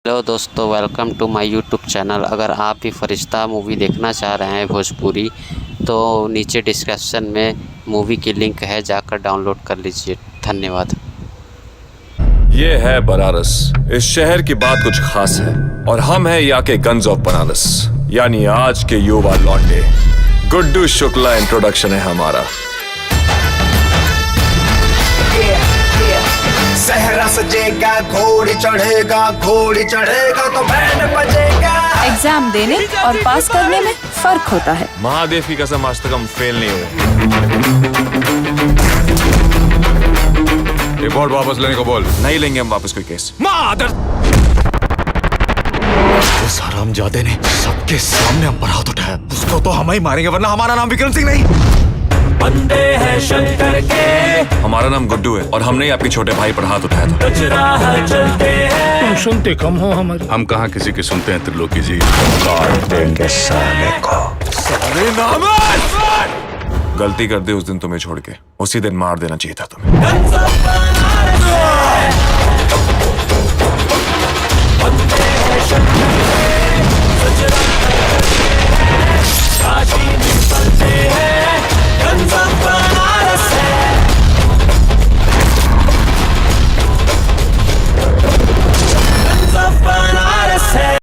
Hello दोस्तों, welcome to my YouTube channel. अगर आप भी फरिश्ता मूवी देखना चाह रहे हैं भोजपुरी, तो नीचे डिस्क्रिप्शन में मूवी की लिंक है, जाकर डाउनलोड कर लीजिए। धन्यवाद। ये है बनारस। इस शहर की बात कुछ खास है और हम हैं यहाँ के गन्स ऑफ बनारस, यानी आज के युवा लौंडे। गुड्डू शुक्ला इंट्रोडक्शन है हमारा। सहरा सजेगा, घोड़ी चढ़ेगा तो बैंड बजेगा। एग्जाम देने और पास करने में फर्क होता है। महादेव की कसम, आज तक हम फेल नहीं हुए। रिपोर्ट वापस लेने को बोल। नहीं लेंगे हम वापस कोई केस। उस हरामजादे ने सबके सामने हम पर हाथ उठाया, उसको तो हम ही मारेंगे, वरना हमारा नाम विक्रम सिंह नहीं। बंदे हैं शंकर के। हमारा नाम गुड्डू है और हमने ही आपके छोटे भाई पर हाथ उठाया था। कुछ राह चलते हैं। तुम सुनते कम हो हमारी। हम कहाँ किसी की सुनते हैं त्रिलोकी जी। काट देंगे साले को। साले नामर्द! गलती कर दी उस दिन तुम्हें छोड़ के, उसी दिन मार देना चाहिए था तुम्हें। Guns of Banaras।